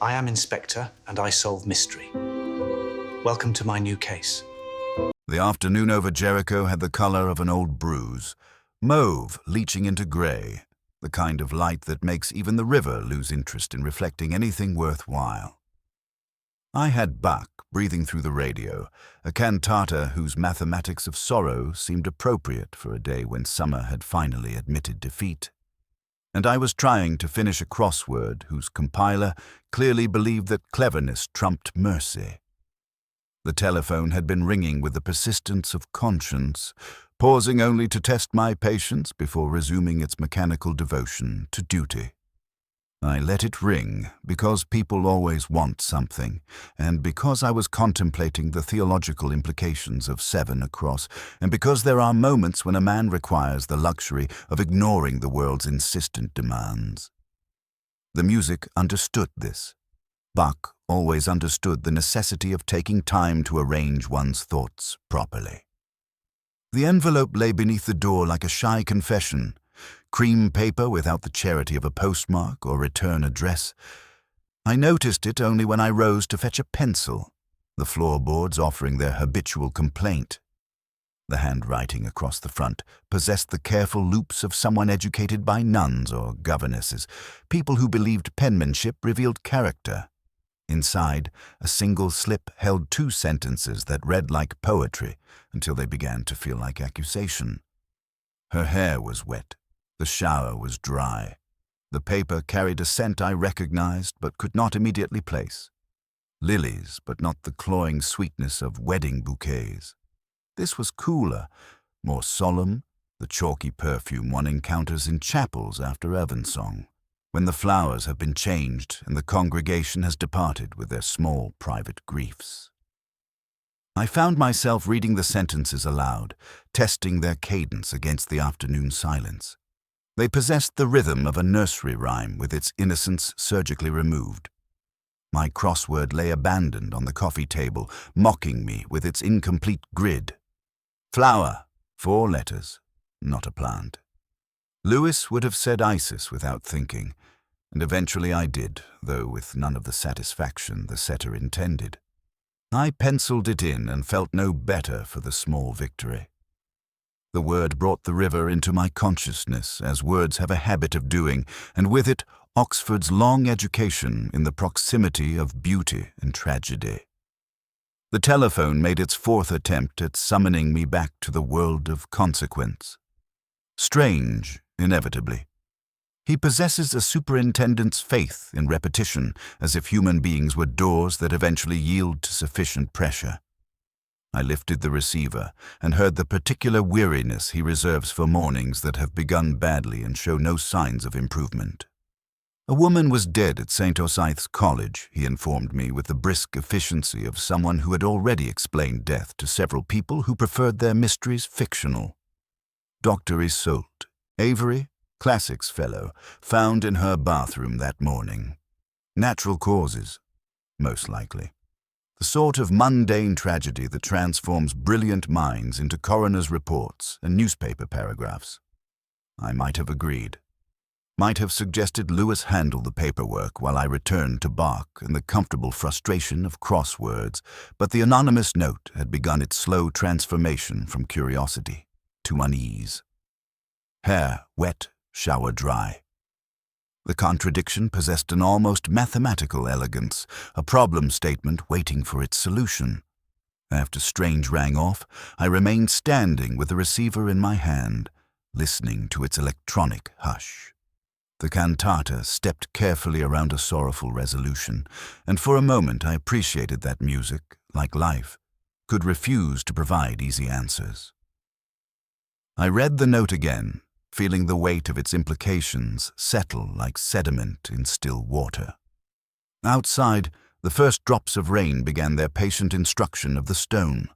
I am Inspector, and I solve mystery. Welcome to my new case. The afternoon over Jericho had the color of an old bruise, mauve leaching into gray, the kind of light that makes even the river lose interest in reflecting anything worthwhile. I had Buck breathing through the radio, a cantata whose mathematics of sorrow seemed appropriate for a day when summer had finally admitted defeat. And I was trying to finish a crossword whose compiler clearly believed that cleverness trumped mercy. The telephone had been ringing with the persistence of conscience, pausing only to test my patience before resuming its mechanical devotion to duty. I let it ring because people always want something, and because I was contemplating the theological implications of 7 across, and because there are moments when a man requires the luxury of ignoring the world's insistent demands. The music understood this. Buck always understood the necessity of taking time to arrange one's thoughts properly. The envelope lay beneath the door like a shy confession, cream paper without the charity of a postmark or return address. I noticed it only when I rose to fetch a pencil, the floorboards offering their habitual complaint. The handwriting across the front possessed the careful loops of someone educated by nuns or governesses, people who believed penmanship revealed character. Inside, a single slip held 2 sentences that read like poetry until they began to feel like accusation. Her hair was wet. The shower was dry. The paper carried a scent I recognized but could not immediately place. Lilies, but not the cloying sweetness of wedding bouquets. This was cooler, more solemn, the chalky perfume one encounters in chapels after evensong, when the flowers have been changed and the congregation has departed with their small private griefs. I found myself reading the sentences aloud, testing their cadence against the afternoon silence. They possessed the rhythm of a nursery rhyme with its innocence surgically removed. My crossword lay abandoned on the coffee table, mocking me with its incomplete grid. Flower, 4 letters, not a plant. Lewis would have said Isis without thinking, and eventually I did, though with none of the satisfaction the setter intended. I penciled it in and felt no better for the small victory. The word brought the river into my consciousness, as words have a habit of doing, and with it Oxford's long education in the proximity of beauty and tragedy. The telephone made its 4th attempt at summoning me back to the world of consequence. Strange, inevitably. He possesses a superintendent's faith in repetition, as if human beings were doors that eventually yield to sufficient pressure. I lifted the receiver and heard the particular weariness he reserves for mornings that have begun badly and show no signs of improvement. A woman was dead at St. Osyth's College, he informed me with the brisk efficiency of someone who had already explained death to several people who preferred their mysteries fictional. Dr. Iseult, Avery, Classics Fellow, found in her bathroom that morning. Natural causes, most likely. The sort of mundane tragedy that transforms brilliant minds into coroner's reports and newspaper paragraphs. I might have agreed. Might have suggested Lewis handle the paperwork while I returned to Bach and the comfortable frustration of crosswords, but the anonymous note had begun its slow transformation from curiosity to unease. Hair wet, shower dry. The contradiction possessed an almost mathematical elegance, a problem statement waiting for its solution. After Strange rang off, I remained standing with the receiver in my hand, listening to its electronic hush. The cantata stepped carefully around a sorrowful resolution, and for a moment I appreciated that music, like life, could refuse to provide easy answers. I read the note again, feeling the weight of its implications settle like sediment in still water. Outside, the first drops of rain began their patient instruction of the stone.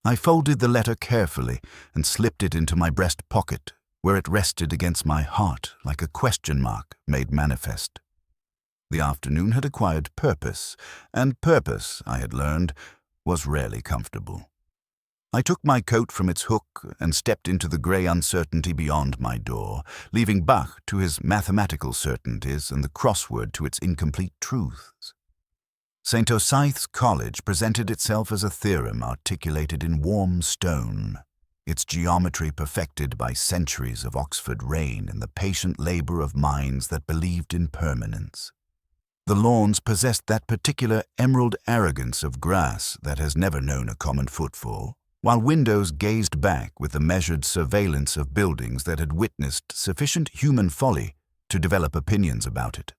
I folded the letter carefully and slipped it into my breast pocket, where it rested against my heart like a question mark made manifest. The afternoon had acquired purpose, and purpose, I had learned, was rarely comfortable. I took my coat from its hook and stepped into the grey uncertainty beyond my door, leaving Bach to his mathematical certainties and the crossword to its incomplete truths. St. Osyth's College presented itself as a theorem articulated in warm stone, its geometry perfected by centuries of Oxford rain and the patient labour of minds that believed in permanence. The lawns possessed that particular emerald arrogance of grass that has never known a common footfall, while windows gazed back with the measured surveillance of buildings that had witnessed sufficient human folly to develop opinions about it.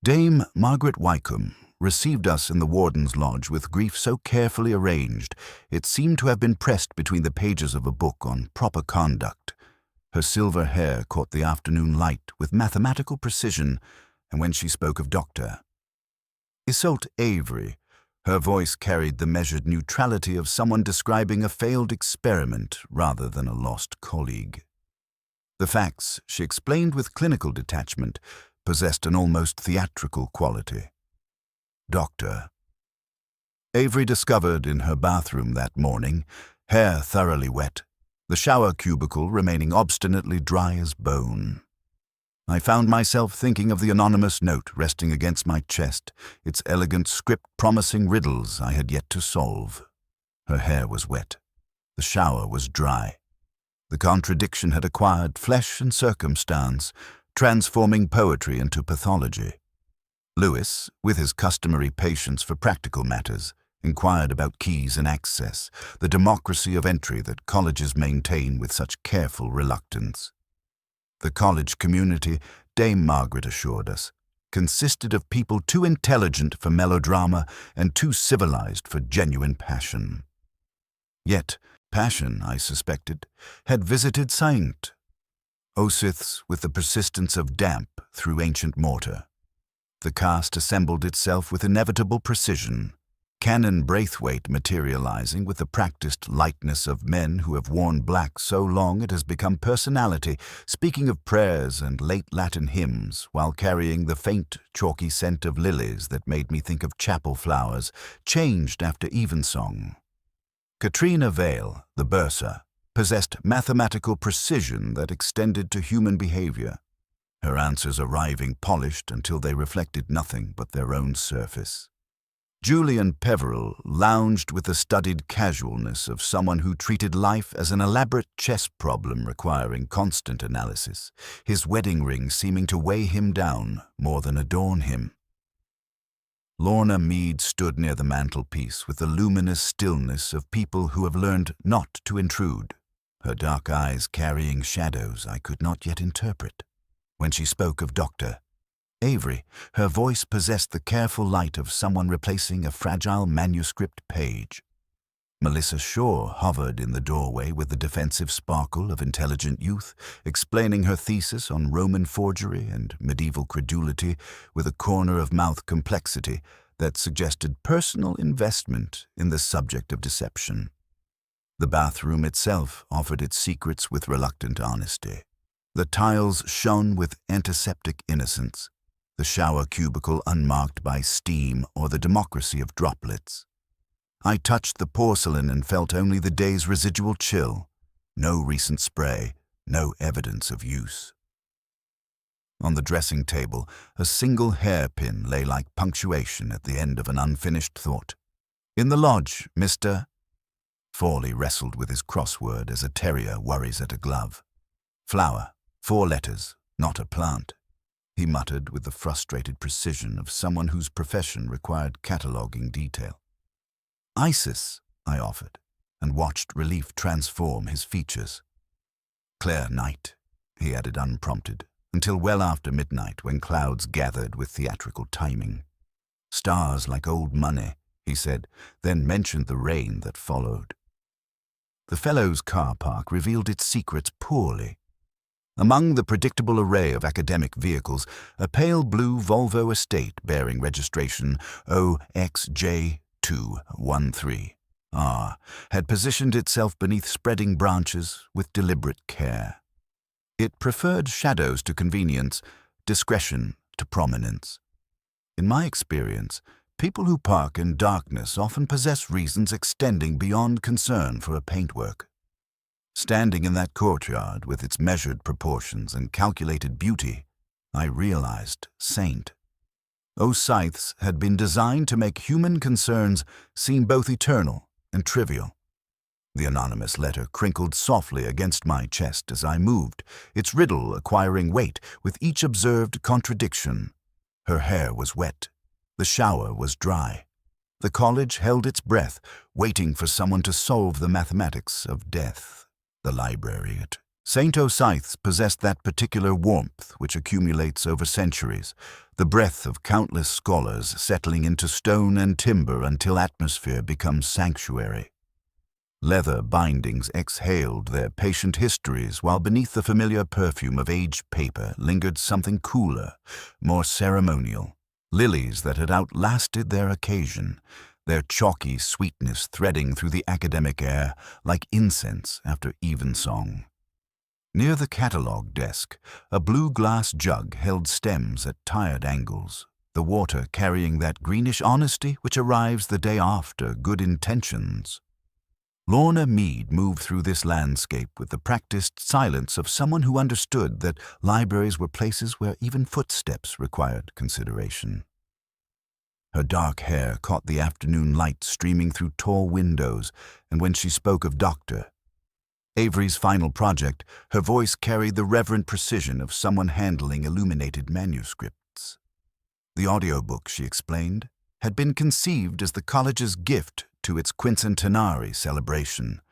Dame Margaret Wycombe received us in the warden's lodge with grief so carefully arranged it seemed to have been pressed between the pages of a book on proper conduct. Her silver hair caught the afternoon light with mathematical precision, and when she spoke of Dr. Iseult Avery, her voice carried the measured neutrality of someone describing a failed experiment rather than a lost colleague. The facts, she explained with clinical detachment, possessed an almost theatrical quality. Dr. Avery discovered in her bathroom that morning, hair thoroughly wet, the shower cubicle remaining obstinately dry as bone. I found myself thinking of the anonymous note resting against my chest, its elegant script promising riddles I had yet to solve. Her hair was wet. The shower was dry. The contradiction had acquired flesh and circumstance, transforming poetry into pathology. Lewis, with his customary patience for practical matters, inquired about keys and access, the democracy of entry that colleges maintain with such careful reluctance. The college community, Dame Margaret assured us, consisted of people too intelligent for melodrama and too civilized for genuine passion. Yet, passion, I suspected, had visited Saint Osyth's with the persistence of damp through ancient mortar. The cast assembled itself with inevitable precision, Canon Braithwaite materializing with the practiced lightness of men who have worn black so long it has become personality, speaking of prayers and late Latin hymns while carrying the faint, chalky scent of lilies that made me think of chapel flowers, changed after evensong. Katrina Vale, the bursar, possessed mathematical precision that extended to human behavior, her answers arriving polished until they reflected nothing but their own surface. Julian Peveril lounged with the studied casualness of someone who treated life as an elaborate chess problem requiring constant analysis, his wedding ring seeming to weigh him down more than adorn him. Lorna Mead stood near the mantelpiece with the luminous stillness of people who have learned not to intrude, her dark eyes carrying shadows I could not yet interpret. When she spoke of Dr. Avery, her voice possessed the careful light of someone replacing a fragile manuscript page. Melissa Shaw hovered in the doorway with the defensive sparkle of intelligent youth, explaining her thesis on Roman forgery and medieval credulity with a corner-of-mouth complexity that suggested personal investment in the subject of deception. The bathroom itself offered its secrets with reluctant honesty. The tiles shone with antiseptic innocence, the shower cubicle unmarked by steam or the democracy of droplets. I touched the porcelain and felt only the day's residual chill, no recent spray, no evidence of use. On the dressing table, a single hairpin lay like punctuation at the end of an unfinished thought. In the lodge, Mr. Fawley wrestled with his crossword as a terrier worries at a glove. Flower, 4 letters, not a plant, he muttered with the frustrated precision of someone whose profession required cataloguing detail. Isis, I offered, and watched relief transform his features. Clear night, he added unprompted, until well after midnight when clouds gathered with theatrical timing. Stars like old money, he said, then mentioned the rain that followed. The Fellows' car park revealed its secrets poorly. Among the predictable array of academic vehicles, a pale blue Volvo Estate bearing registration OXJ213R had positioned itself beneath spreading branches with deliberate care. It preferred shadows to convenience, discretion to prominence. In my experience, People who park in darkness often possess reasons extending beyond concern for a paintwork. Standing in that courtyard with its measured proportions and calculated beauty, I realized Saint. Osyth's had been designed to make human concerns seem both eternal and trivial. The anonymous letter crinkled softly against my chest as I moved, its riddle acquiring weight with each observed contradiction. Her hair was wet. The shower was dry. The college held its breath, waiting for someone to solve the mathematics of death. The library at St. Osyth's possessed that particular warmth which accumulates over centuries, the breath of countless scholars settling into stone and timber until atmosphere becomes sanctuary. Leather bindings exhaled their patient histories, while beneath the familiar perfume of aged paper lingered something cooler, more ceremonial. Lilies that had outlasted their occasion, their chalky sweetness threading through the academic air like incense after evensong. Near the catalogue desk, a blue glass jug held stems at tired angles, the water carrying that greenish honesty which arrives the day after good intentions. Lorna Mead moved through this landscape with the practiced silence of someone who understood that libraries were places where even footsteps required consideration. Her dark hair caught the afternoon light streaming through tall windows, and when she spoke of Dr. Avery's final project, her voice carried the reverent precision of someone handling illuminated manuscripts. The audiobook, she explained, had been conceived as the college's gift to its quincentenary celebration,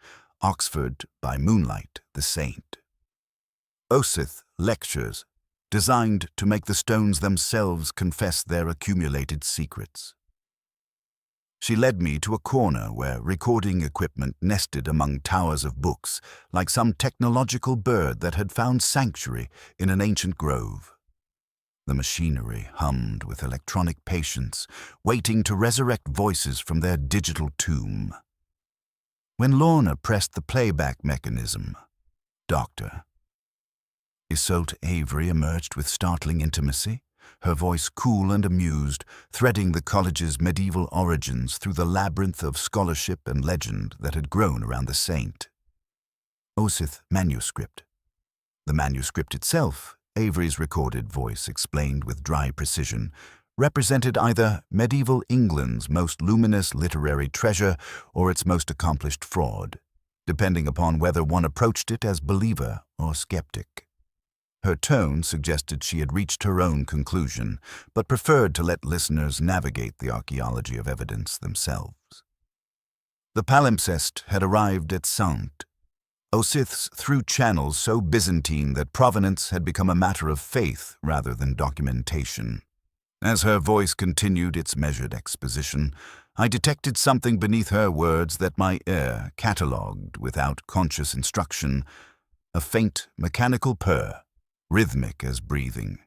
Oxford by Moonlight, the Saint. Osyth lectures, designed to make the stones themselves confess their accumulated secrets. She led me to a corner where recording equipment nested among towers of books, like some technological bird that had found sanctuary in an ancient grove. The machinery hummed with electronic patience, waiting to resurrect voices from their digital tomb. When Lorna pressed the playback mechanism, Dr. Iseult Avery emerged with startling intimacy, her voice cool and amused, threading the college's medieval origins through the labyrinth of scholarship and legend that had grown around the saint. Osyth manuscript. The manuscript itself, Avery's recorded voice explained with dry precision, represented either medieval England's most luminous literary treasure or its most accomplished fraud, depending upon whether one approached it as believer or skeptic. Her tone suggested she had reached her own conclusion, but preferred to let listeners navigate the archaeology of evidence themselves. The palimpsest had arrived at Saint. Osyth's through channels so Byzantine that provenance had become a matter of faith rather than documentation. As her voice continued its measured exposition, I detected something beneath her words that my ear catalogued without conscious instruction, a faint mechanical purr, rhythmic as breathing,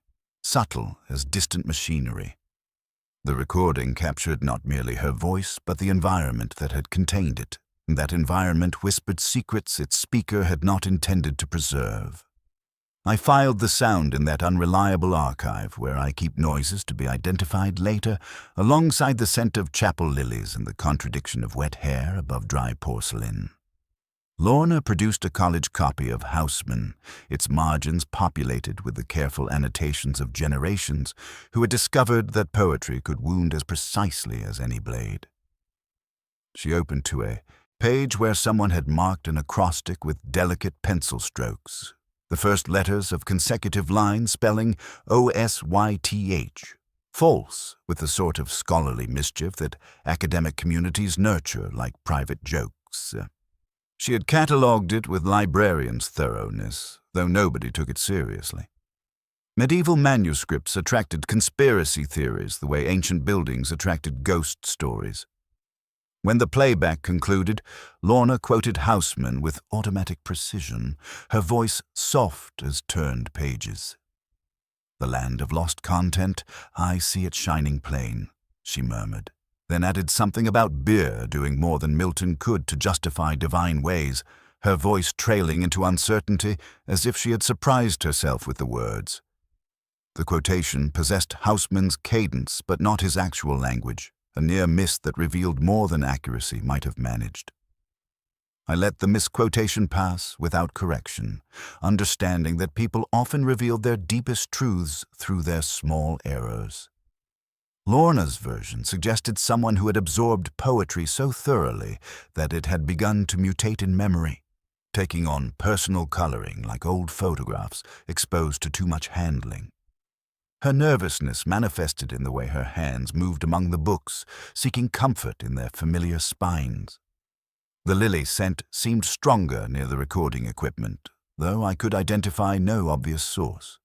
subtle as distant machinery. The recording captured not merely her voice, but the environment that had contained it. That environment whispered secrets its speaker had not intended to preserve. I filed the sound in that unreliable archive where I keep noises to be identified later, alongside the scent of chapel lilies and the contradiction of wet hair above dry porcelain. Lorna produced a college copy of Houseman, its margins populated with the careful annotations of generations who had discovered that poetry could wound as precisely as any blade. She opened to a page where someone had marked an acrostic with delicate pencil strokes, the first letters of consecutive lines spelling Osyth, false with the sort of scholarly mischief that academic communities nurture like private jokes. She had catalogued it with librarian's thoroughness, though nobody took it seriously. Medieval manuscripts attracted conspiracy theories the way ancient buildings attracted ghost stories. When the playback concluded, Lorna quoted Houseman with automatic precision, her voice soft as turned pages. "The land of lost content, I see it shining plain," she murmured, then added something about beer doing more than Milton could to justify divine ways, her voice trailing into uncertainty as if she had surprised herself with the words. The quotation possessed Houseman's cadence but not his actual language. a near miss that revealed more than accuracy might have managed. I let the misquotation pass without correction, understanding that people often revealed their deepest truths through their small errors. Lorna's version suggested someone who had absorbed poetry so thoroughly that it had begun to mutate in memory, taking on personal coloring like old photographs exposed to too much handling. Her nervousness manifested in the way her hands moved among the books, seeking comfort in their familiar spines. The lily scent seemed stronger near the recording equipment, though I could identify no obvious source.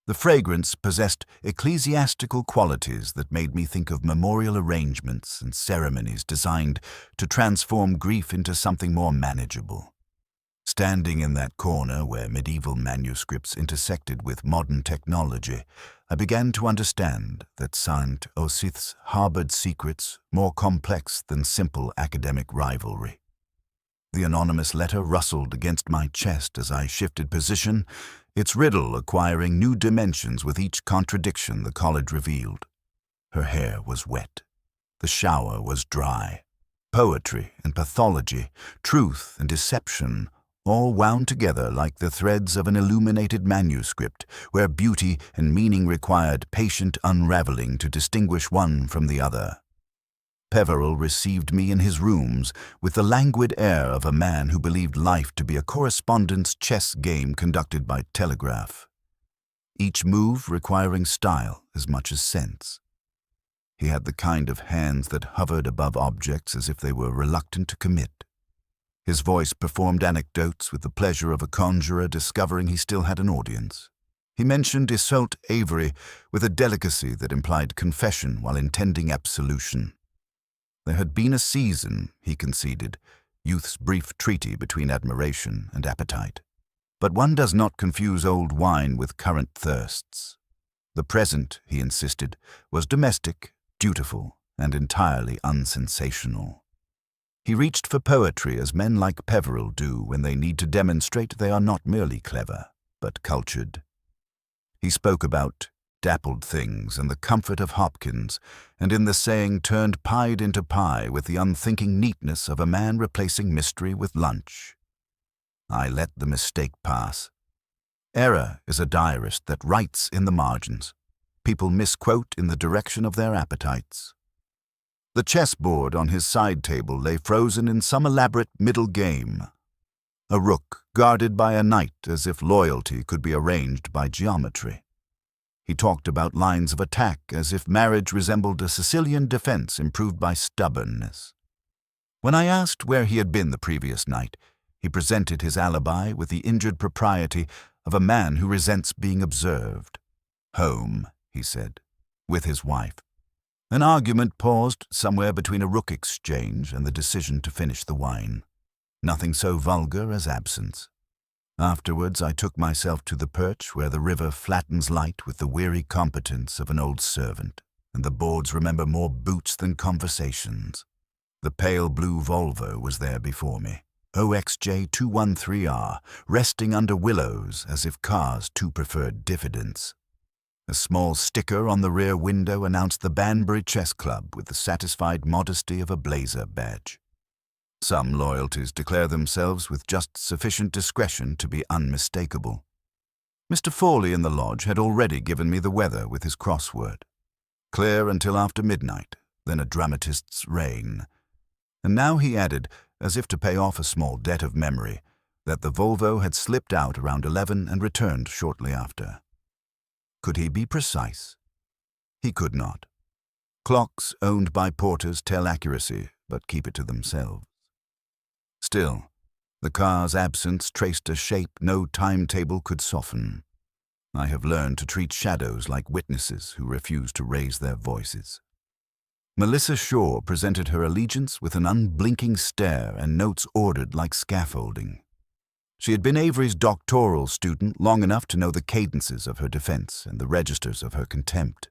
The fragrance possessed ecclesiastical qualities that made me think of memorial arrangements and ceremonies designed to transform grief into something more manageable. Standing in that corner where medieval manuscripts intersected with modern technology, I began to understand that Saint Osyth's harbored secrets more complex than simple academic rivalry. The anonymous letter rustled against my chest as I shifted position, its riddle acquiring new dimensions with each contradiction the college revealed. Her hair was wet. The shower was dry. Poetry and pathology, truth and deception, all wound together like the threads of an illuminated manuscript, where beauty and meaning required patient unraveling to distinguish one from the other. Peveril received me in his rooms with the languid air of a man who believed life to be a correspondence chess game conducted by telegraph, each move requiring style as much as sense. He had the kind of hands that hovered above objects as if they were reluctant to commit. His voice performed anecdotes with the pleasure of a conjurer discovering he still had an audience. He mentioned Iseult Avery with a delicacy that implied confession while intending absolution. There had been a season, he conceded, youth's brief treaty between admiration and appetite. But one does not confuse old wine with current thirsts. The present, he insisted, was domestic, dutiful, and entirely unsensational. He reached for poetry as men like Peveril do when they need to demonstrate they are not merely clever, but cultured. He spoke about dappled things and the comfort of Hopkins, and in the saying turned pied into pie with the unthinking neatness of a man replacing mystery with lunch. I let the mistake pass. Error is a diarist that writes in the margins. People misquote in the direction of their appetites. The chessboard on his side table lay frozen in some elaborate middle game. A rook guarded by a knight as if loyalty could be arranged by geometry. He talked about lines of attack as if marriage resembled a Sicilian defense improved by stubbornness. When I asked where he had been the previous night, he presented his alibi with the injured propriety of a man who resents being observed. Home, he said, with his wife. An argument paused somewhere between a rook exchange and the decision to finish the wine. Nothing so vulgar as absence. Afterwards, I took myself to the perch where the river flattens light with the weary competence of an old servant, and the boards remember more boots than conversations. The pale blue Volvo was there before me, OXJ213R, resting under willows as if cars too preferred diffidence. A small sticker on the rear window announced the Banbury Chess Club with the satisfied modesty of a blazer badge. Some loyalties declare themselves with just sufficient discretion to be unmistakable. Mr. Fawley in the lodge had already given me the weather with his crossword. Clear until after midnight, then a dramatist's rain. And now he added, as if to pay off a small debt of memory, that the Volvo had slipped out around 11 and returned shortly after. Could he be precise? He could not. Clocks owned by porters tell accuracy, but keep it to themselves. Still, the car's absence traced a shape no timetable could soften. I have learned to treat shadows like witnesses who refuse to raise their voices. Melissa Shaw presented her allegiance with an unblinking stare and notes ordered like scaffolding. She had been Avery's doctoral student long enough to know the cadences of her defense and the registers of her contempt.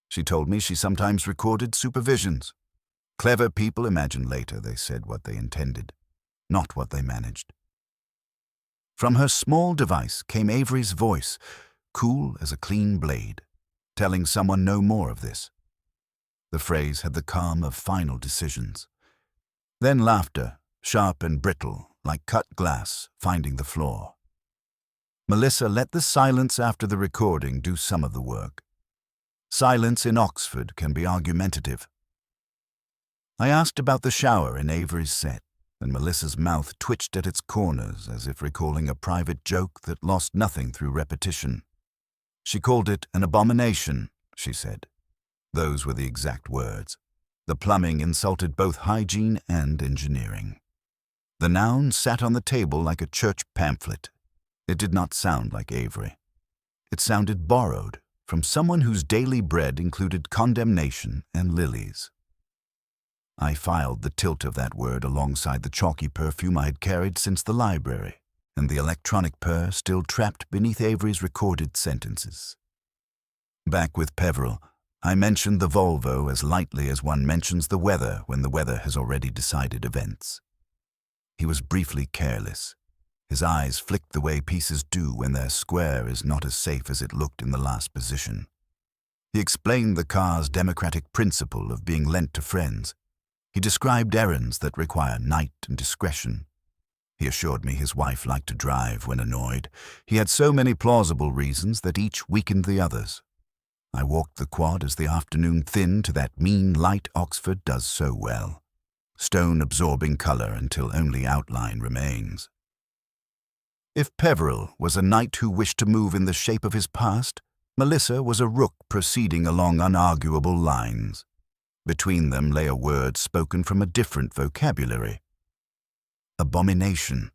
She told me she sometimes recorded supervisions. Clever people imagine later they said what they intended, not what they managed. From her small device came Avery's voice, cool as a clean blade, telling someone no more of this. The phrase had the calm of final decisions. Then laughter, sharp and brittle, like cut glass, finding the floor. Melissa let the silence after the recording do some of the work. Silence in Oxford can be argumentative. I asked about the shower in Avery's set, and Melissa's mouth twitched at its corners as if recalling a private joke that lost nothing through repetition. She called it an abomination, she said. Those were the exact words. The plumbing insulted both hygiene and engineering. The noun sat on the table like a church pamphlet. It did not sound like Avery. It sounded borrowed from someone whose daily bread included condemnation and lilies. I filed the tilt of that word alongside the chalky perfume I had carried since the library, and the electronic purr still trapped beneath Avery's recorded sentences. Back with Peveril, I mentioned the Volvo as lightly as one mentions the weather when the weather has already decided events. He was briefly careless. His eyes flicked the way pieces do when their square is not as safe as it looked in the last position. He explained the car's democratic principle of being lent to friends. He described errands that require night and discretion. He assured me his wife liked to drive when annoyed. He had so many plausible reasons that each weakened the others. I walked the quad as the afternoon thinned to that mean light Oxford does so well. Stone absorbing color until only outline remains. If Peveril was a knight who wished to move in the shape of his past, Melissa was a rook proceeding along unarguable lines. Between them lay a word spoken from a different vocabulary. Abomination.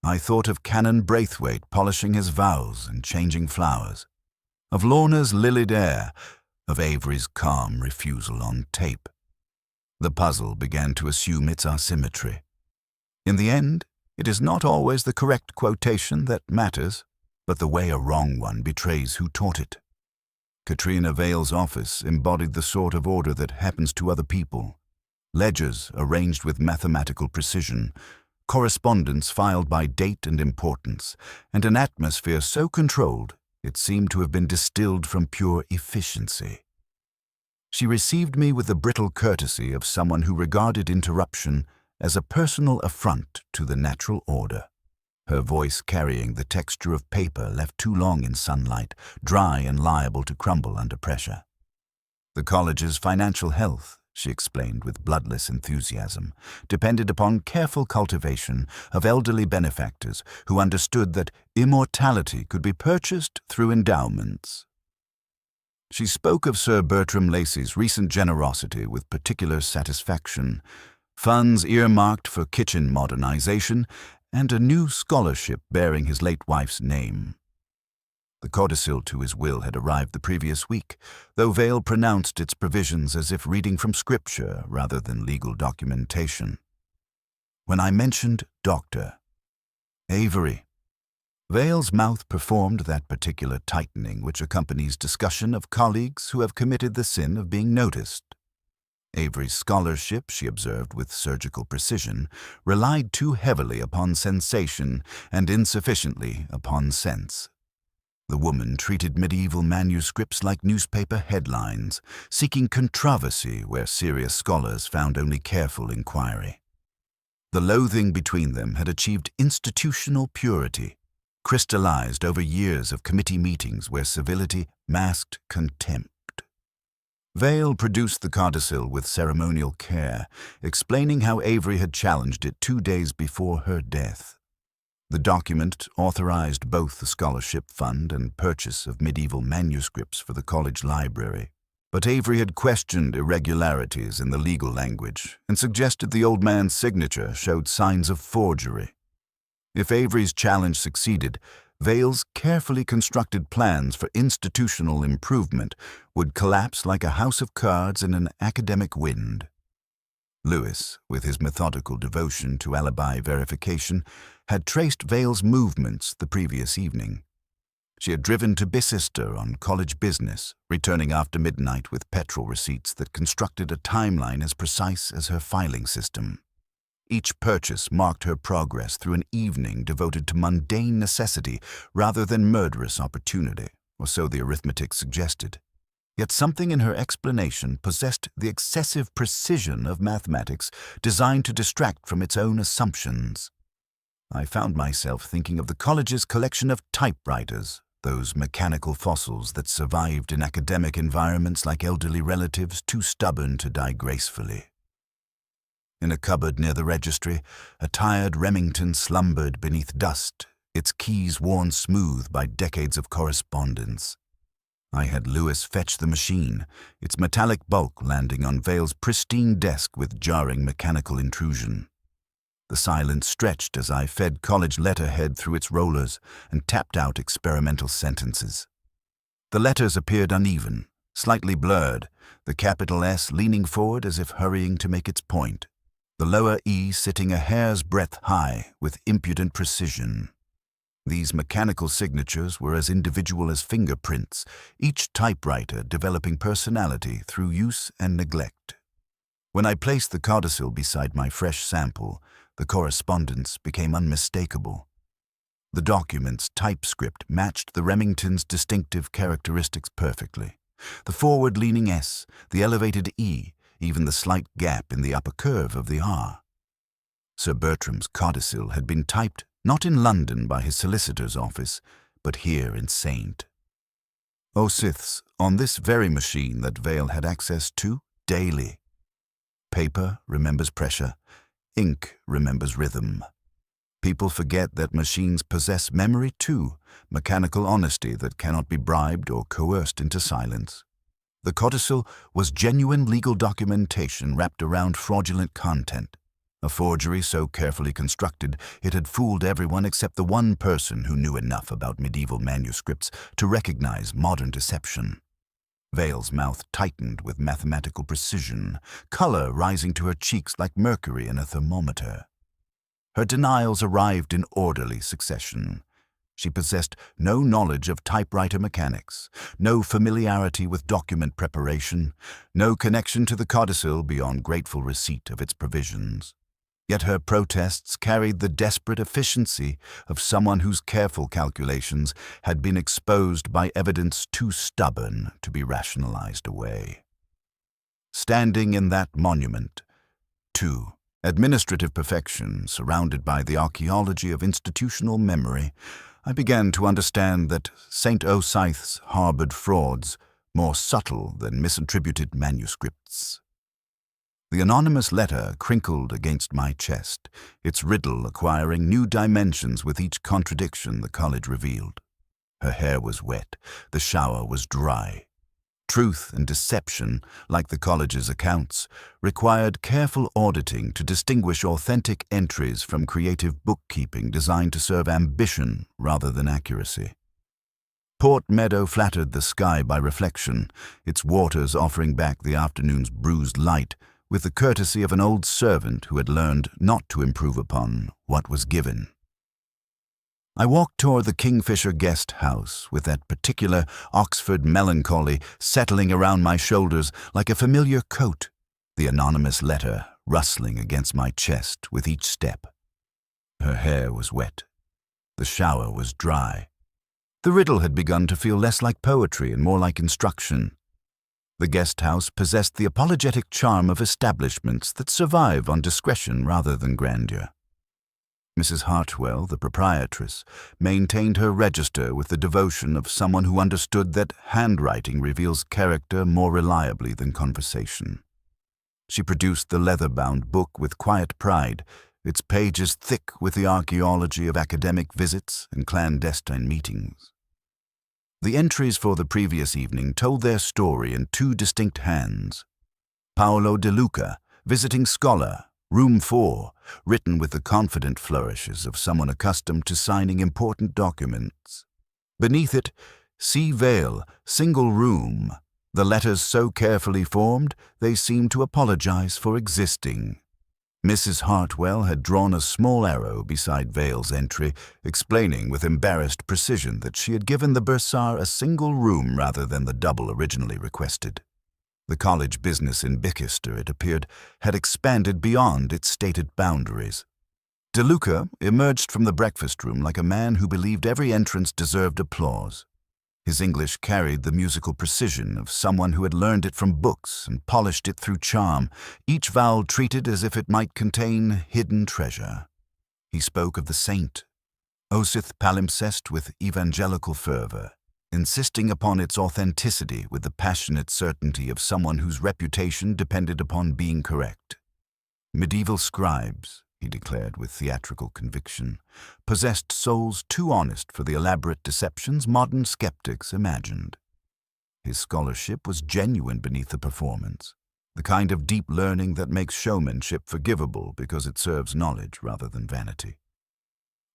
I thought of Canon Braithwaite polishing his vows and changing flowers, of Lorna's lilied air, of Avery's calm refusal on tape. The puzzle began to assume its asymmetry. In the end, it is not always the correct quotation that matters, but the way a wrong one betrays who taught it. Katrina Vale's office embodied the sort of order that happens to other people. Ledgers arranged with mathematical precision, correspondence filed by date and importance, and an atmosphere so controlled it seemed to have been distilled from pure efficiency. She received me with the brittle courtesy of someone who regarded interruption as a personal affront to the natural order. Her voice carrying the texture of paper left too long in sunlight, dry and liable to crumble under pressure. The college's financial health, she explained with bloodless enthusiasm, depended upon careful cultivation of elderly benefactors who understood that immortality could be purchased through endowments. She spoke of Sir Bertram Lacey's recent generosity with particular satisfaction, funds earmarked for kitchen modernization, and a new scholarship bearing his late wife's name. The codicil to his will had arrived the previous week, though Vale pronounced its provisions as if reading from scripture rather than legal documentation. When I mentioned Dr. Avery, Vale's mouth performed that particular tightening which accompanies discussion of colleagues who have committed the sin of being noticed. Avery's scholarship, she observed with surgical precision, relied too heavily upon sensation and insufficiently upon sense. The woman treated medieval manuscripts like newspaper headlines, seeking controversy where serious scholars found only careful inquiry. The loathing between them had achieved institutional purity, crystallized over years of committee meetings where civility masked contempt. Vale produced the codicil with ceremonial care, explaining how Avery had challenged it 2 days before her death. The document authorized both the scholarship fund and purchase of medieval manuscripts for the college library. But Avery had questioned irregularities in the legal language and suggested the old man's signature showed signs of forgery. If Avery's challenge succeeded, Vale's carefully constructed plans for institutional improvement would collapse like a house of cards in an academic wind. Lewis, with his methodical devotion to alibi verification, had traced Vale's movements the previous evening. She had driven to Bicester on college business, returning after midnight with petrol receipts that constructed a timeline as precise as her filing system. Each purchase marked her progress through an evening devoted to mundane necessity rather than murderous opportunity, or so the arithmetic suggested. Yet something in her explanation possessed the excessive precision of mathematics designed to distract from its own assumptions. I found myself thinking of the college's collection of typewriters, those mechanical fossils that survived in academic environments like elderly relatives too stubborn to die gracefully. In a cupboard near the registry, a tired Remington slumbered beneath dust, its keys worn smooth by decades of correspondence. I had Lewis fetch the machine, its metallic bulk landing on Vale's pristine desk with jarring mechanical intrusion. The silence stretched as I fed college letterhead through its rollers and tapped out experimental sentences. The letters appeared uneven, slightly blurred, the capital S leaning forward as if hurrying to make its point, the lower E sitting a hair's breadth high with impudent precision. These mechanical signatures were as individual as fingerprints, each typewriter developing personality through use and neglect. When I placed the codicil beside my fresh sample, the correspondence became unmistakable. The document's typescript matched the Remington's distinctive characteristics perfectly. The forward-leaning S, the elevated E, even the slight gap in the upper curve of the R. Sir Bertram's codicil had been typed not in London by his solicitor's office, but here in St. Osyth's, on this very machine that Vale had access to daily. Paper remembers pressure, ink remembers rhythm. People forget that machines possess memory too, mechanical honesty that cannot be bribed or coerced into silence. The codicil was genuine legal documentation wrapped around fraudulent content, a forgery so carefully constructed it had fooled everyone except the one person who knew enough about medieval manuscripts to recognize modern deception. Vale's mouth tightened with mathematical precision, color rising to her cheeks like mercury in a thermometer. Her denials arrived in orderly succession. She possessed no knowledge of typewriter mechanics, no familiarity with document preparation, no connection to the codicil beyond grateful receipt of its provisions. Yet her protests carried the desperate efficiency of someone whose careful calculations had been exposed by evidence too stubborn to be rationalized away. Standing in that monument, too, administrative perfection surrounded by the archaeology of institutional memory, I began to understand that St. Osyth's harbored frauds more subtle than misattributed manuscripts. The anonymous letter crinkled against my chest, its riddle acquiring new dimensions with each contradiction the college revealed. Her hair was wet, the shower was dry. Truth and deception, like the college's accounts, required careful auditing to distinguish authentic entries from creative bookkeeping designed to serve ambition rather than accuracy. Port Meadow flattered the sky by reflection, its waters offering back the afternoon's bruised light with the courtesy of an old servant who had learned not to improve upon what was given. I walked toward the Kingfisher guest house with that particular Oxford melancholy settling around my shoulders like a familiar coat, the anonymous letter rustling against my chest with each step. Her hair was wet. The shower was dry. The riddle had begun to feel less like poetry and more like instruction. The guest house possessed the apologetic charm of establishments that survive on discretion rather than grandeur. Mrs. Hartwell, the proprietress, maintained her register with the devotion of someone who understood that handwriting reveals character more reliably than conversation. She produced the leather-bound book with quiet pride, its pages thick with the archaeology of academic visits and clandestine meetings. The entries for the previous evening told their story in two distinct hands. Paolo De Luca, visiting scholar, Room 4, written with the confident flourishes of someone accustomed to signing important documents. Beneath it, C. Vale, single room, the letters so carefully formed they seemed to apologize for existing. Mrs. Hartwell had drawn a small arrow beside Vale's entry, explaining with embarrassed precision that she had given the bursar a single room rather than the double originally requested. The college business in Bicester, it appeared, had expanded beyond its stated boundaries. De Luca emerged from the breakfast room like a man who believed every entrance deserved applause. His English carried the musical precision of someone who had learned it from books and polished it through charm, each vowel treated as if it might contain hidden treasure. He spoke of the saint, Osyth palimpsest with evangelical fervor, insisting upon its authenticity with the passionate certainty of someone whose reputation depended upon being correct. Medieval scribes, he declared with theatrical conviction, possessed souls too honest for the elaborate deceptions modern skeptics imagined. His scholarship was genuine beneath the performance, the kind of deep learning that makes showmanship forgivable because it serves knowledge rather than vanity.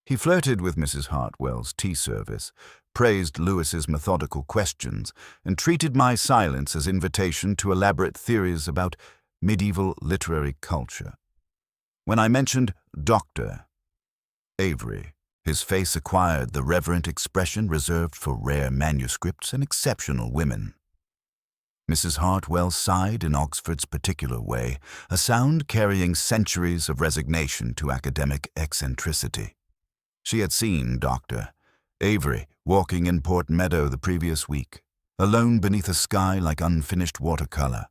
He flirted with Mrs. Hartwell's tea service, praised Lewis's methodical questions, and treated my silence as invitation to elaborate theories about medieval literary culture. When I mentioned Dr. Avery, his face acquired the reverent expression reserved for rare manuscripts and exceptional women. Mrs. Hartwell sighed in Oxford's particular way, a sound carrying centuries of resignation to academic eccentricity. She had seen Dr. Avery walking in Port Meadow the previous week, alone beneath a sky like unfinished watercolor,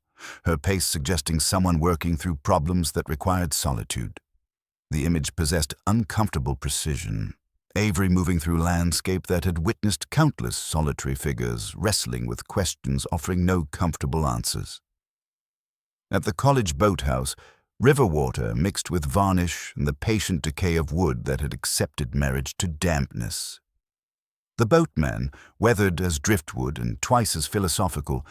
her pace suggesting someone working through problems that required solitude. The image possessed uncomfortable precision, Avery moving through landscape that had witnessed countless solitary figures wrestling with questions offering no comfortable answers. At the college boathouse, river water mixed with varnish and the patient decay of wood that had accepted marriage to dampness. The boatman, weathered as driftwood and twice as philosophical,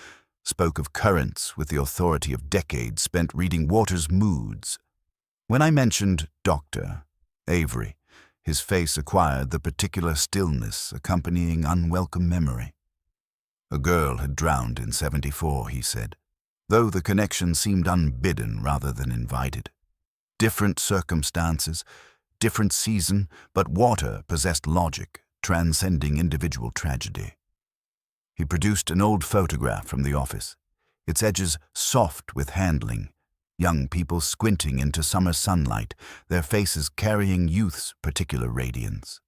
spoke of currents with the authority of decades spent reading water's moods. When I mentioned Dr. Avery, his face acquired the particular stillness accompanying unwelcome memory. A girl had drowned in 74, he said, though the connection seemed unbidden rather than invited. Different circumstances, different season, but water possessed logic, transcending individual tragedy. He produced an old photograph from the office, its edges soft with handling, young people squinting into summer sunlight, their faces carrying youth's particular radiance.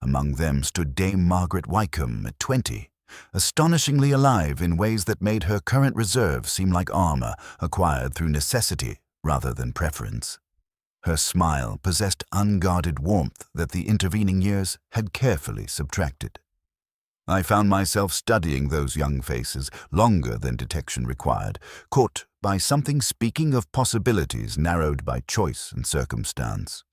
Among them stood Dame Margaret Wycombe at 20, astonishingly alive in ways that made her current reserve seem like armor acquired through necessity rather than preference. Her smile possessed unguarded warmth that the intervening years had carefully subtracted. I found myself studying those young faces longer than detection required, caught by something speaking of possibilities narrowed by choice and circumstance.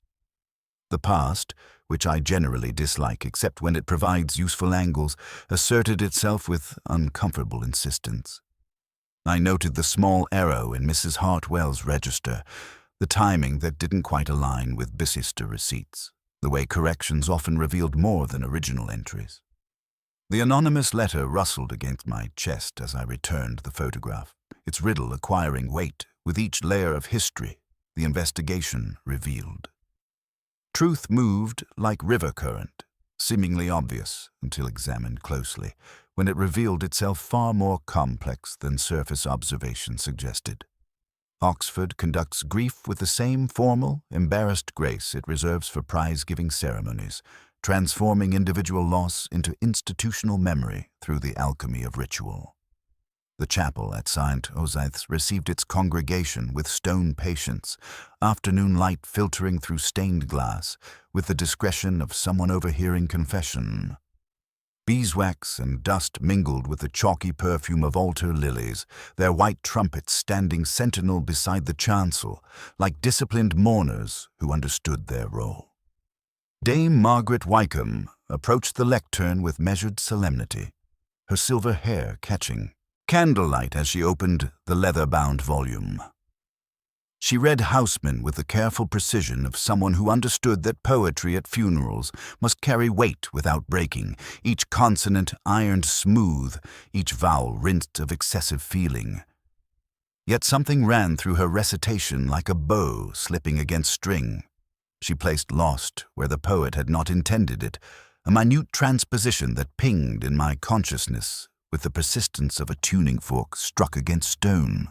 The past, which I generally dislike except when it provides useful angles, asserted itself with uncomfortable insistence. I noted the small arrow in Mrs. Hartwell's register, the timing that didn't quite align with Bicester receipts, the way corrections often revealed more than original entries. The anonymous letter rustled against my chest as I returned the photograph, its riddle acquiring weight with each layer of history the investigation revealed. Truth moved like river current, seemingly obvious until examined closely, when it revealed itself far more complex than surface observation suggested. Oxford conducts grief with the same formal, embarrassed grace it reserves for prize-giving ceremonies, transforming individual loss into institutional memory through the alchemy of ritual. The chapel at St. Osyth's received its congregation with stone patience, afternoon light filtering through stained glass, with the discretion of someone overhearing confession. Beeswax and dust mingled with the chalky perfume of altar lilies, their white trumpets standing sentinel beside the chancel, like disciplined mourners who understood their role. Dame Margaret Wycombe approached the lectern with measured solemnity, her silver hair catching candlelight as she opened the leather-bound volume. She read Houseman with the careful precision of someone who understood that poetry at funerals must carry weight without breaking, each consonant ironed smooth, each vowel rinsed of excessive feeling. Yet something ran through her recitation like a bow slipping against string. She placed lost where the poet had not intended it, a minute transposition that pinged in my consciousness with the persistence of a tuning fork struck against stone.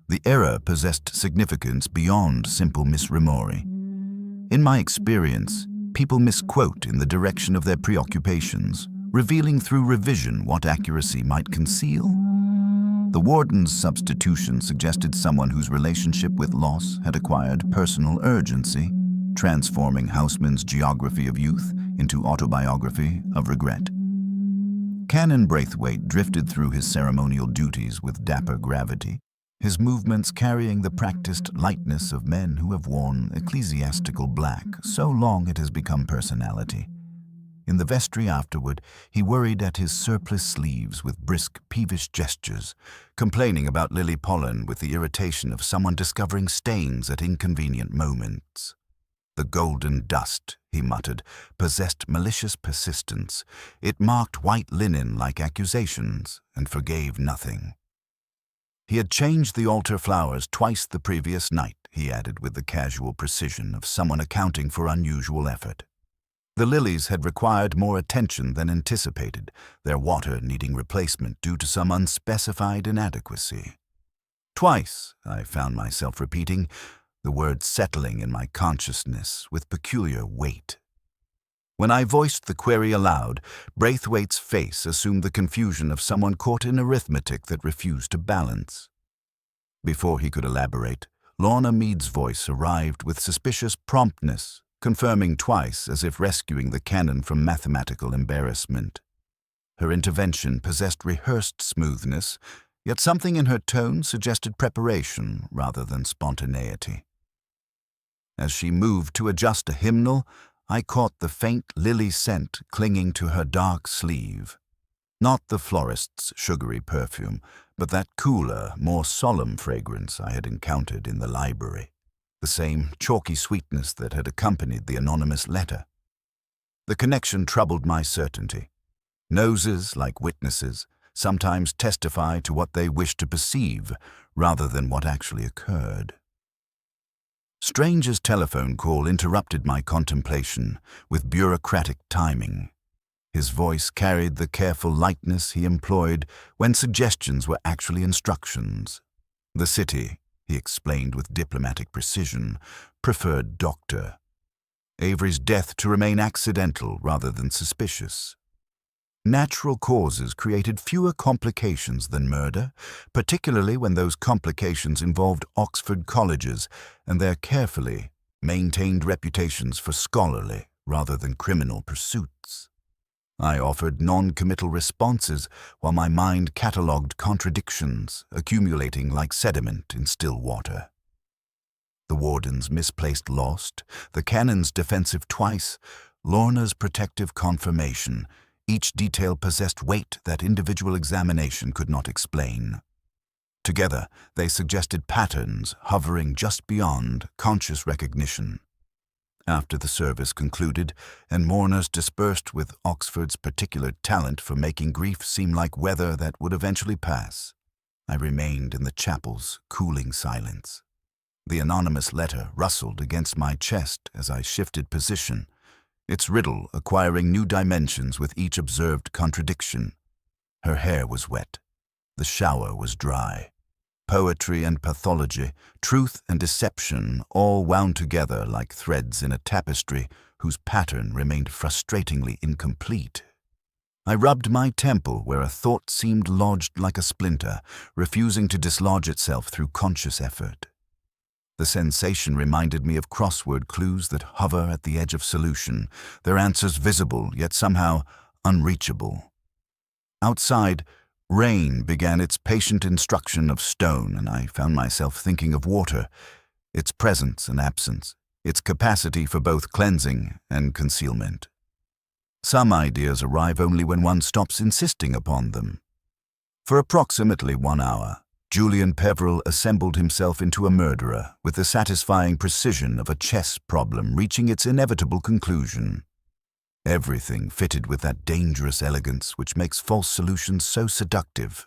The error possessed significance beyond simple misremori. In my experience, people misquote in the direction of their preoccupations, revealing through revision what accuracy might conceal. The warden's substitution suggested someone whose relationship with loss had acquired personal urgency, transforming Houseman's geography of youth into autobiography of regret. Canon Braithwaite drifted through his ceremonial duties with dapper gravity, his movements carrying the practiced lightness of men who have worn ecclesiastical black so long it has become personality. In the vestry afterward, he worried at his surplice sleeves with brisk, peevish gestures, complaining about lily pollen with the irritation of someone discovering stains at inconvenient moments. The golden dust, he muttered, possessed malicious persistence. It marked white linen like accusations and forgave nothing. He had changed the altar flowers twice the previous night, he added with the casual precision of someone accounting for unusual effort. The lilies had required more attention than anticipated, their water needing replacement due to some unspecified inadequacy. Twice, I found myself repeating, the word settling in my consciousness with peculiar weight. When I voiced the query aloud, Braithwaite's face assumed the confusion of someone caught in arithmetic that refused to balance. Before he could elaborate, Lorna Mead's voice arrived with suspicious promptness, confirming twice as if rescuing the canon from mathematical embarrassment. Her intervention possessed rehearsed smoothness, yet something in her tone suggested preparation rather than spontaneity. As she moved to adjust a hymnal, I caught the faint lily scent clinging to her dark sleeve. Not the florist's sugary perfume, but that cooler, more solemn fragrance I had encountered in the library. The same chalky sweetness that had accompanied the anonymous letter. The connection troubled my certainty. Noses, like witnesses, sometimes testify to what they wish to perceive rather than what actually occurred. Strange's telephone call interrupted my contemplation with bureaucratic timing. His voice carried the careful lightness he employed when suggestions were actually instructions. The city, he explained with diplomatic precision, preferred doctor. Avery's death to remain accidental rather than suspicious. Natural causes created fewer complications than murder, particularly when those complications involved Oxford colleges and their carefully maintained reputations for scholarly rather than criminal pursuits. I offered non-committal responses while my mind catalogued contradictions, accumulating like sediment in still water. The warden's misplaced lost, the canon's defensive twice, Lorna's protective confirmation. Each detail possessed weight that individual examination could not explain. Together, they suggested patterns hovering just beyond conscious recognition. After the service concluded, and mourners dispersed with Oxford's particular talent for making grief seem like weather that would eventually pass, I remained in the chapel's cooling silence. The anonymous letter rustled against my chest as I shifted position, its riddle acquiring new dimensions with each observed contradiction. Her hair was wet. The shower was dry. Poetry and pathology, truth and deception, all wound together like threads in a tapestry whose pattern remained frustratingly incomplete. I rubbed my temple where a thought seemed lodged like a splinter, refusing to dislodge itself through conscious effort. The sensation reminded me of crossword clues that hover at the edge of solution, their answers visible yet somehow unreachable. Outside, rain began its patient instruction of stone, and I found myself thinking of water, its presence and absence, its capacity for both cleansing and concealment. Some ideas arrive only when one stops insisting upon them. For approximately 1 hour, Julian Peveril assembled himself into a murderer with the satisfying precision of a chess problem reaching its inevitable conclusion. Everything fitted with that dangerous elegance which makes false solutions so seductive.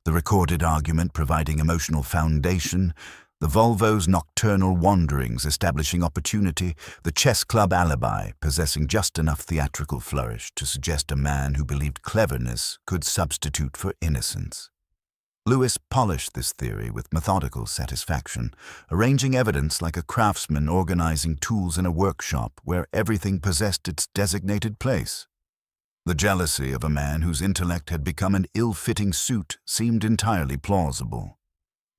The recorded argument providing emotional foundation, the Volvo's nocturnal wanderings establishing opportunity, the chess club alibi possessing just enough theatrical flourish to suggest a man who believed cleverness could substitute for innocence. Lewis polished this theory with methodical satisfaction, arranging evidence like a craftsman organizing tools in a workshop where everything possessed its designated place. The jealousy of a man whose intellect had become an ill-fitting suit seemed entirely plausible.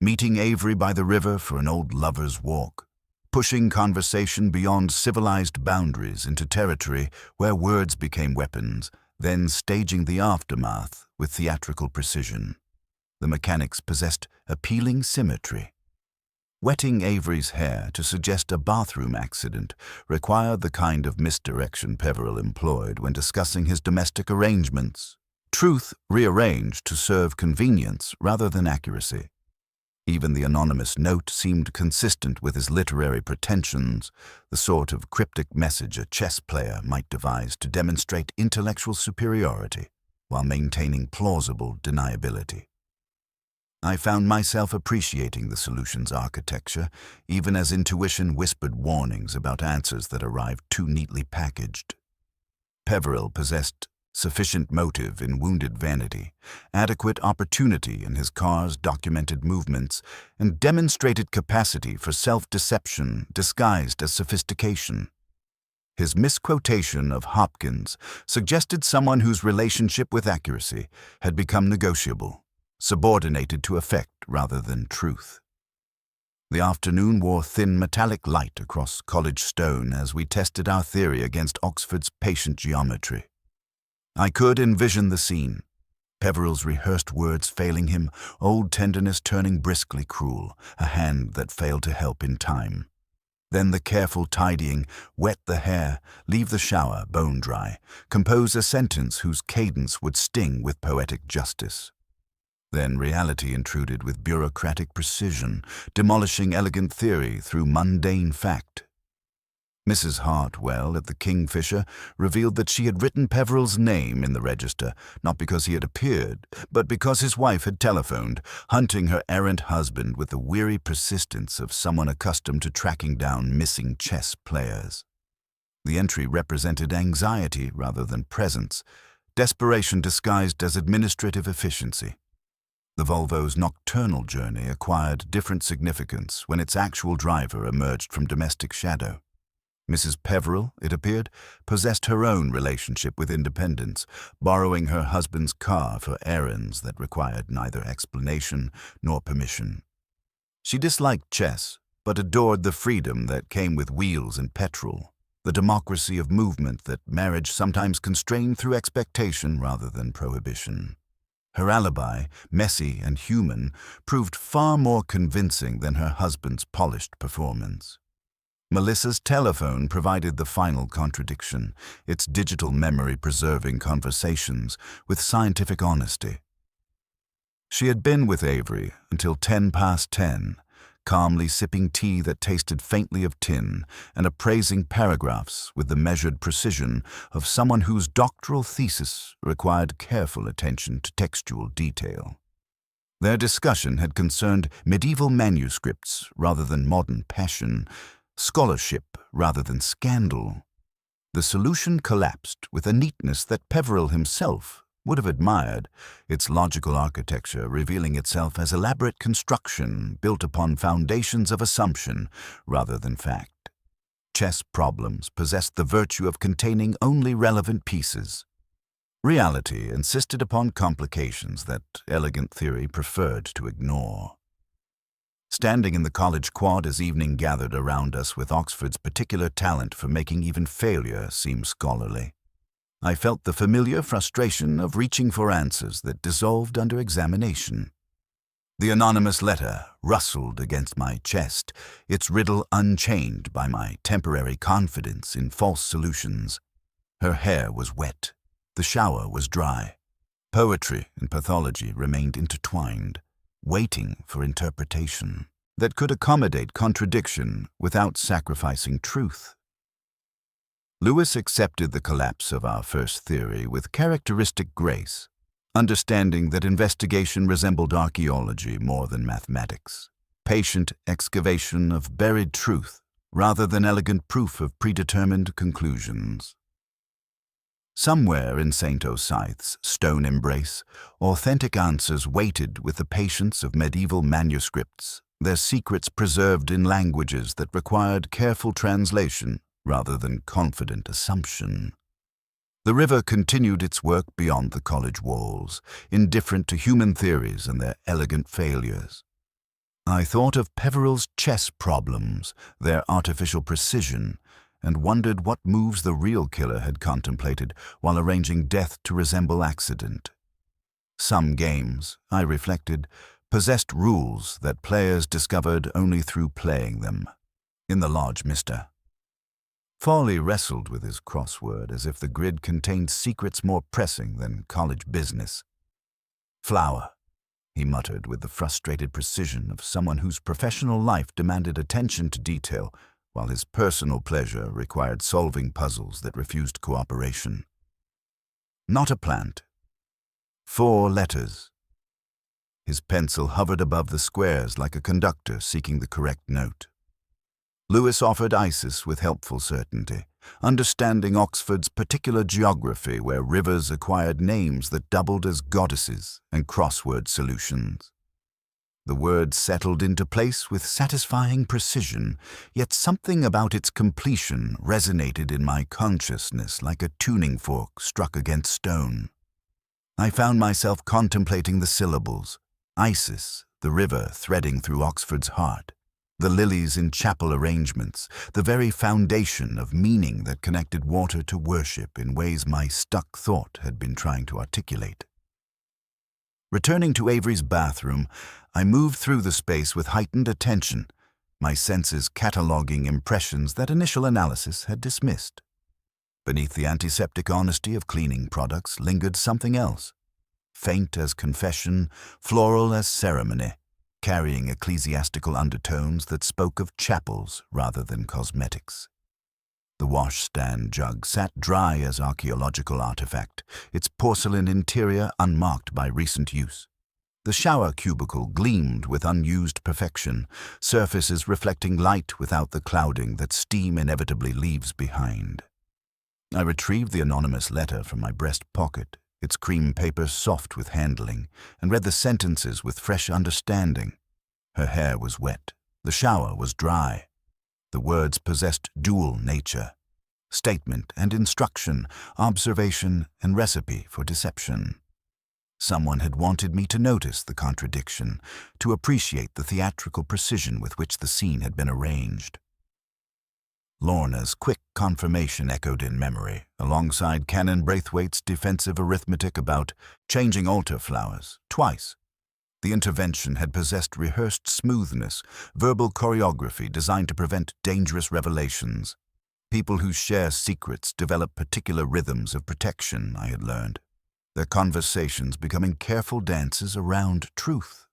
Meeting Avery by the river for an old lover's walk, pushing conversation beyond civilized boundaries into territory where words became weapons, then staging the aftermath with theatrical precision. The mechanics possessed appealing symmetry. Wetting Avery's hair to suggest a bathroom accident required the kind of misdirection Peveril employed when discussing his domestic arrangements. Truth rearranged to serve convenience rather than accuracy. Even the anonymous note seemed consistent with his literary pretensions, the sort of cryptic message a chess player might devise to demonstrate intellectual superiority while maintaining plausible deniability. I found myself appreciating the solution's architecture, even as intuition whispered warnings about answers that arrived too neatly packaged. Peveril possessed sufficient motive in wounded vanity, adequate opportunity in his car's documented movements, and demonstrated capacity for self-deception disguised as sophistication. His misquotation of Hopkins suggested someone whose relationship with accuracy had become negotiable, subordinated to effect rather than truth. The afternoon wore thin metallic light across college stone as we tested our theory against Oxford's patient geometry. I could envision the scene, Peveril's rehearsed words failing him, old tenderness turning briskly cruel, a hand that failed to help in time. Then the careful tidying, wet the hair, leave the shower bone dry, compose a sentence whose cadence would sting with poetic justice. Then reality intruded with bureaucratic precision, demolishing elegant theory through mundane fact. Mrs. Hartwell at the Kingfisher revealed that she had written Peveril's name in the register, not because he had appeared, but because his wife had telephoned, hunting her errant husband with the weary persistence of someone accustomed to tracking down missing chess players. The entry represented anxiety rather than presence, desperation disguised as administrative efficiency. The Volvo's nocturnal journey acquired different significance when its actual driver emerged from domestic shadow. Mrs. Peveril, it appeared, possessed her own relationship with independence, borrowing her husband's car for errands that required neither explanation nor permission. She disliked chess, but adored the freedom that came with wheels and petrol, the democracy of movement that marriage sometimes constrained through expectation rather than prohibition. Her alibi, messy and human, proved far more convincing than her husband's polished performance. Melissa's telephone provided the final contradiction, its digital memory preserving conversations with scientific honesty. She had been with Avery until 10:10, calmly sipping tea that tasted faintly of tin and appraising paragraphs with the measured precision of someone whose doctoral thesis required careful attention to textual detail. Their discussion had concerned medieval manuscripts rather than modern passion, scholarship rather than scandal. The solution collapsed with a neatness that Peveril himself would have admired, its logical architecture revealing itself as elaborate construction built upon foundations of assumption rather than fact. Chess problems possessed the virtue of containing only relevant pieces. Reality insisted upon complications that elegant theory preferred to ignore. Standing in the college quad as evening gathered around us with Oxford's particular talent for making even failure seem scholarly, I felt the familiar frustration of reaching for answers that dissolved under examination. The anonymous letter rustled against my chest, its riddle unchained by my temporary confidence in false solutions. Her hair was wet. The shower was dry. Poetry and pathology remained intertwined, waiting for interpretation that could accommodate contradiction without sacrificing truth. Lewis accepted the collapse of our first theory with characteristic grace, understanding that investigation resembled archaeology more than mathematics, patient excavation of buried truth rather than elegant proof of predetermined conclusions. Somewhere in St. Osyth's stone embrace, authentic answers waited with the patience of medieval manuscripts, their secrets preserved in languages that required careful translation rather than confident assumption. The river continued its work beyond the college walls, indifferent to human theories and their elegant failures. I thought of Peveril's chess problems, their artificial precision, and wondered what moves the real killer had contemplated while arranging death to resemble accident. Some games, I reflected, possessed rules that players discovered only through playing them. In the lodge, Mr. Fawley wrestled with his crossword as if the grid contained secrets more pressing than college business. "Flower," he muttered with the frustrated precision of someone whose professional life demanded attention to detail, while his personal pleasure required solving puzzles that refused cooperation. "Not a plant. 4 letters." His pencil hovered above the squares like a conductor seeking the correct note. Lewis offered Isis with helpful certainty, understanding Oxford's particular geography where rivers acquired names that doubled as goddesses and crossword solutions. The word settled into place with satisfying precision, yet something about its completion resonated in my consciousness like a tuning fork struck against stone. I found myself contemplating the syllables, Isis, the river threading through Oxford's heart, the lilies in chapel arrangements, the very foundation of meaning that connected water to worship in ways my stuck thought had been trying to articulate. Returning to Avery's bathroom, I moved through the space with heightened attention, my senses cataloging impressions that initial analysis had dismissed. Beneath the antiseptic honesty of cleaning products lingered something else, faint as confession, floral as ceremony, carrying ecclesiastical undertones that spoke of chapels rather than cosmetics. The washstand jug sat dry as archaeological artifact, its porcelain interior unmarked by recent use. The shower cubicle gleamed with unused perfection, surfaces reflecting light without the clouding that steam inevitably leaves behind. I retrieved the anonymous letter from my breast pocket, its cream paper soft with handling, and read the sentences with fresh understanding. Her hair was wet. The shower was dry. The words possessed dual nature: statement and instruction, observation and recipe for deception. Someone had wanted me to notice the contradiction, to appreciate the theatrical precision with which the scene had been arranged. Lorna's quick confirmation echoed in memory, alongside Canon Braithwaite's defensive arithmetic about changing altar flowers twice. The intervention had possessed rehearsed smoothness, verbal choreography designed to prevent dangerous revelations. People who share secrets develop particular rhythms of protection, I had learned, their conversations becoming careful dances around truth.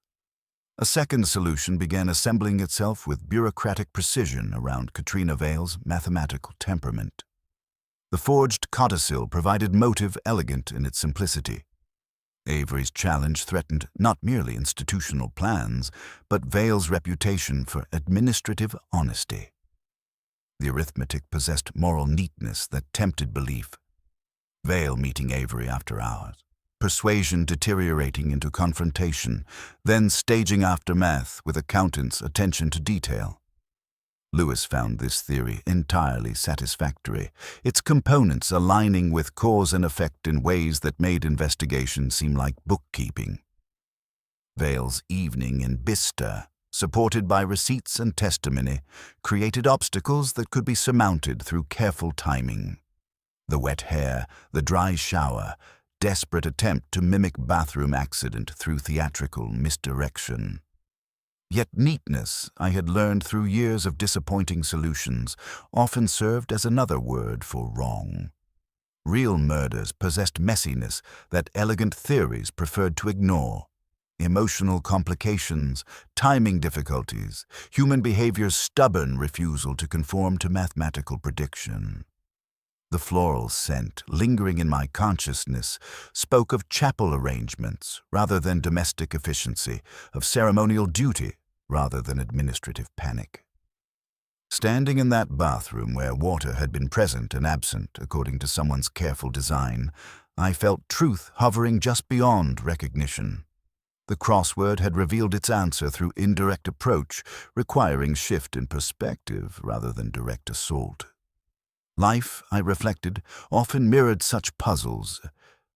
A second solution began assembling itself with bureaucratic precision around Katrina Vale's mathematical temperament. The forged codicil provided motive elegant in its simplicity. Avery's challenge threatened not merely institutional plans, but Vale's reputation for administrative honesty. The arithmetic possessed moral neatness that tempted belief. Vale meeting Avery after hours, persuasion deteriorating into confrontation, then staging aftermath with accountant's attention to detail. Lewis found this theory entirely satisfactory, its components aligning with cause and effect in ways that made investigation seem like bookkeeping. Vale's evening in Bicester, supported by receipts and testimony, created obstacles that could be surmounted through careful timing. The wet hair, the dry shower, desperate attempt to mimic bathroom accident through theatrical misdirection. Yet neatness, I had learned through years of disappointing solutions, often served as another word for wrong. Real murders possessed messiness that elegant theories preferred to ignore. Emotional complications, timing difficulties, human behavior's stubborn refusal to conform to mathematical prediction. The floral scent, lingering in my consciousness, spoke of chapel arrangements rather than domestic efficiency, of ceremonial duty rather than administrative panic. Standing in that bathroom where water had been present and absent according to someone's careful design, I felt truth hovering just beyond recognition. The crossword had revealed its answer through indirect approach, requiring shift in perspective rather than direct assault. Life, I reflected, often mirrored such puzzles.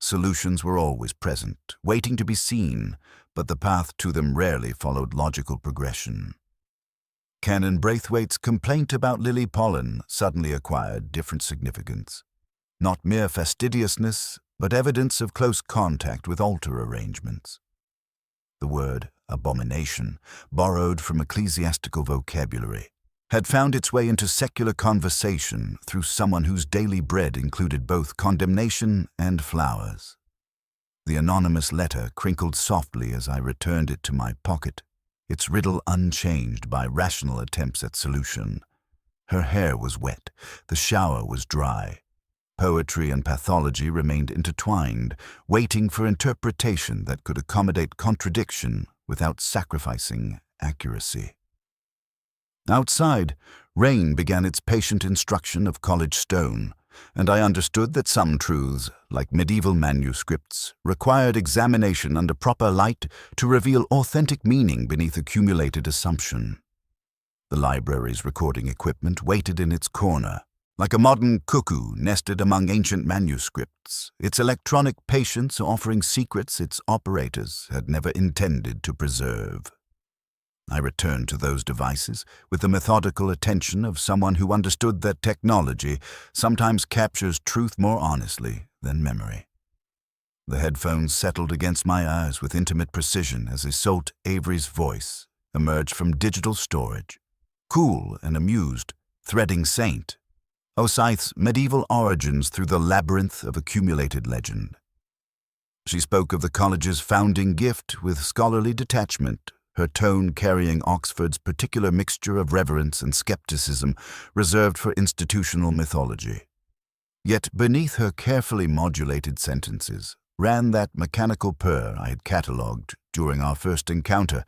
Solutions were always present, waiting to be seen, but the path to them rarely followed logical progression. Canon Braithwaite's complaint about lily pollen suddenly acquired different significance. Not mere fastidiousness, but evidence of close contact with altar arrangements. The word abomination, borrowed from ecclesiastical vocabulary, had found its way into secular conversation through someone whose daily bread included both condemnation and flowers. The anonymous letter crinkled softly as I returned it to my pocket, its riddle unchanged by rational attempts at solution. Her hair was wet, the shower was dry. Poetry and pathology remained intertwined, waiting for interpretation that could accommodate contradiction without sacrificing accuracy. Outside, rain began its patient instruction of college stone, and I understood that some truths, like medieval manuscripts, required examination under proper light to reveal authentic meaning beneath accumulated assumption. The library's recording equipment waited in its corner, like a modern cuckoo nested among ancient manuscripts, its electronic patience offering secrets its operators had never intended to preserve. I returned to those devices with the methodical attention of someone who understood that technology sometimes captures truth more honestly than memory. The headphones settled against my ears with intimate precision as Isolde Avery's voice emerged from digital storage, cool and amused, threading saint, Osyth's medieval origins through the labyrinth of accumulated legend. She spoke of the college's founding gift with scholarly detachment, her tone carrying Oxford's particular mixture of reverence and skepticism reserved for institutional mythology. Yet beneath her carefully modulated sentences ran that mechanical purr I had catalogued during our first encounter,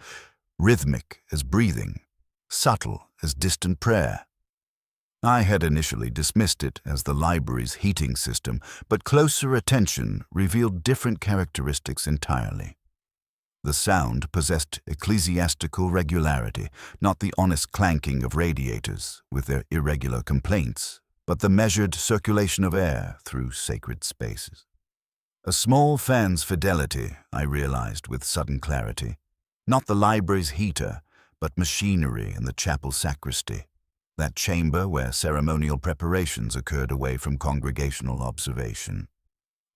rhythmic as breathing, subtle as distant prayer. I had initially dismissed it as the library's heating system, but closer attention revealed different characteristics entirely. The sound possessed ecclesiastical regularity, not the honest clanking of radiators with their irregular complaints, but the measured circulation of air through sacred spaces. A small fan's fidelity, I realized with sudden clarity, not the library's heater, but machinery in the chapel sacristy, that chamber where ceremonial preparations occurred away from congregational observation.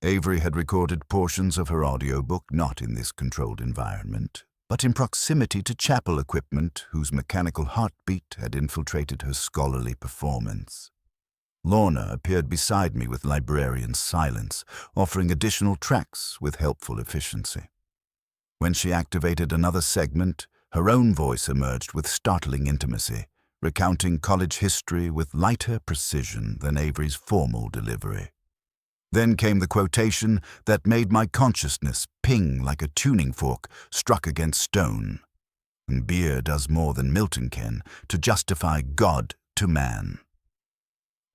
Avery had recorded portions of her audiobook not in this controlled environment, but in proximity to chapel equipment whose mechanical heartbeat had infiltrated her scholarly performance. Lorna appeared beside me with librarian silence, offering additional tracks with helpful efficiency. When she activated another segment, her own voice emerged with startling intimacy, recounting college history with lighter precision than Avery's formal delivery. Then came the quotation that made my consciousness ping like a tuning fork struck against stone. And beer does more than Milton can to justify God to man.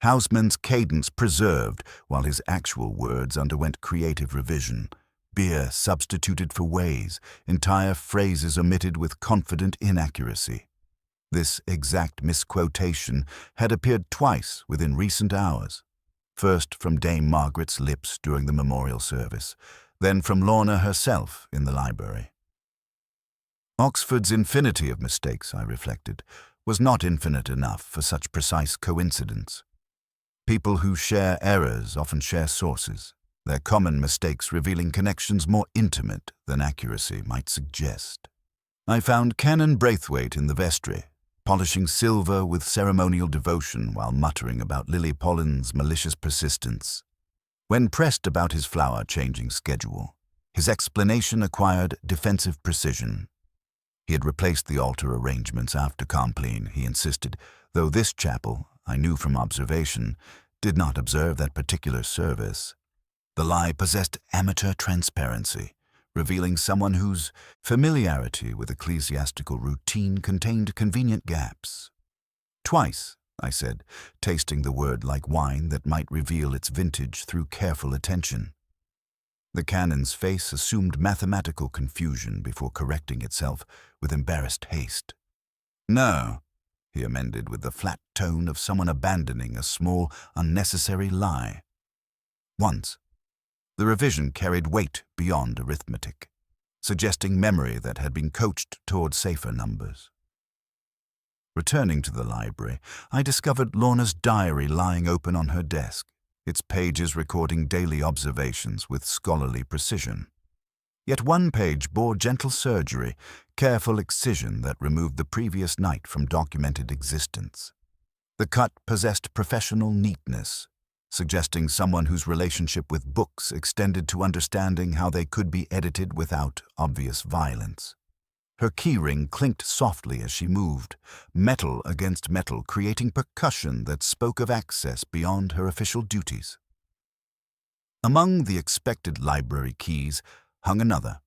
Hausmann's cadence preserved while his actual words underwent creative revision. Beer substituted for ways, entire phrases omitted with confident inaccuracy. This exact misquotation had appeared twice within recent hours. First from Dame Margaret's lips during the memorial service, then from Lorna herself in the library. Oxford's infinity of mistakes, I reflected, was not infinite enough for such precise coincidence. People who share errors often share sources, their common mistakes revealing connections more intimate than accuracy might suggest. I found Canon Braithwaite in the vestry, polishing silver with ceremonial devotion while muttering about Lily Pollen's malicious persistence. When pressed about his flower-changing schedule, his explanation acquired defensive precision. He had replaced the altar arrangements after Compline, he insisted, though this chapel, I knew from observation, did not observe that particular service. The lie possessed amateur transparency, revealing someone whose familiarity with ecclesiastical routine contained convenient gaps. Twice, I said, tasting the word like wine that might reveal its vintage through careful attention. The canon's face assumed mathematical confusion before correcting itself with embarrassed haste. No, he amended with the flat tone of someone abandoning a small, unnecessary lie. Once, the revision carried weight beyond arithmetic, suggesting memory that had been coached toward safer numbers. Returning to the library, I discovered Lorna's diary lying open on her desk, its pages recording daily observations with scholarly precision. Yet one page bore gentle surgery, careful excision that removed the previous night from documented existence. The cut possessed professional neatness, suggesting someone whose relationship with books extended to understanding how they could be edited without obvious violence. Her keyring clinked softly as she moved, metal against metal, creating percussion that spoke of access beyond her official duties. Among the expected library keys hung another,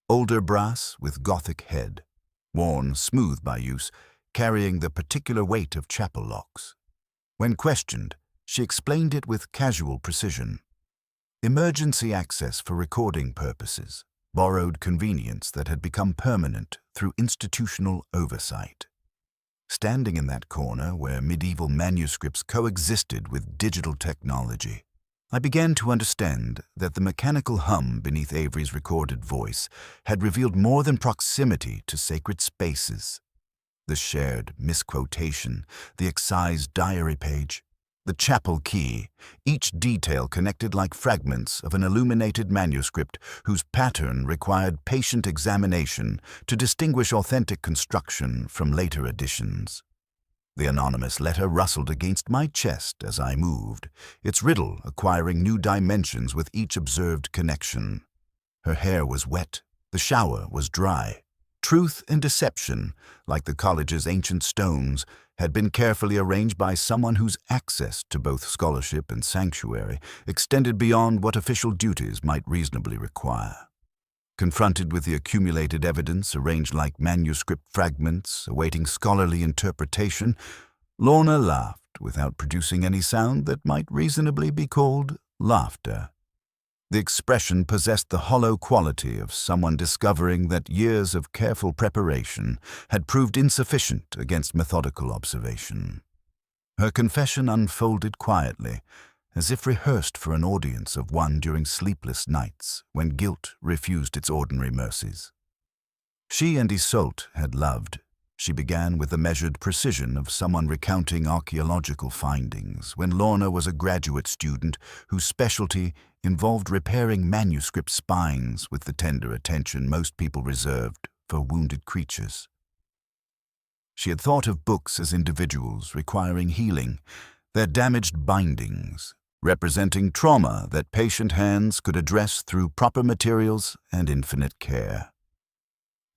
older brass with Gothic head, worn smooth by use, carrying the particular weight of chapel locks. When questioned, she explained it with casual precision. Emergency access for recording purposes, borrowed convenience that had become permanent through institutional oversight. Standing in that corner where medieval manuscripts coexisted with digital technology, I began to understand that the mechanical hum beneath Avery's recorded voice had revealed more than proximity to sacred spaces. The shared misquotation, the excised diary page, the chapel key, each detail connected like fragments of an illuminated manuscript whose pattern required patient examination to distinguish authentic construction from later editions. The anonymous letter rustled against my chest as I moved, its riddle acquiring new dimensions with each observed connection. Her hair was wet, the shower was dry. Truth and deception, like the college's ancient stones, had been carefully arranged by someone whose access to both scholarship and sanctuary extended beyond what official duties might reasonably require. Confronted with the accumulated evidence arranged like manuscript fragments awaiting scholarly interpretation, Lorna laughed without producing any sound that might reasonably be called laughter. The expression possessed the hollow quality of someone discovering that years of careful preparation had proved insufficient against methodical observation. Her confession unfolded quietly, as if rehearsed for an audience of one during sleepless nights when guilt refused its ordinary mercies. She and Isolde had loved. She began with the measured precision of someone recounting archaeological findings when Lorna was a graduate student whose specialty involved repairing manuscript spines with the tender attention most people reserved for wounded creatures. She had thought of books as individuals requiring healing, their damaged bindings, representing trauma that patient hands could address through proper materials and infinite care.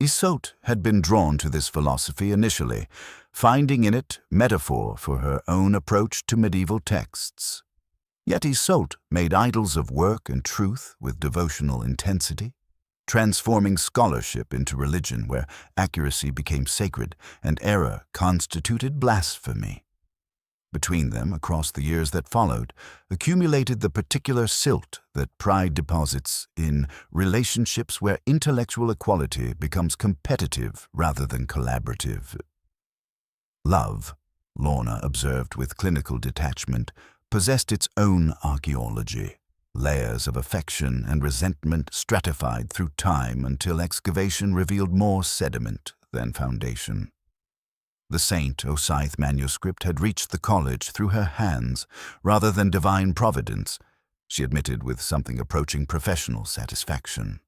Isolde had been drawn to this philosophy initially, finding in it metaphor for her own approach to medieval texts. Yet Isolde made idols of work and truth with devotional intensity, transforming scholarship into religion where accuracy became sacred and error constituted blasphemy. Between them, across the years that followed, accumulated the particular silt that pride deposits in relationships where intellectual equality becomes competitive rather than collaborative. Love, Lorna observed with clinical detachment, possessed its own archaeology, layers of affection and resentment stratified through time until excavation revealed more sediment than foundation. The St. Osyth manuscript had reached the college through her hands rather than divine providence, she admitted with something approaching professional satisfaction.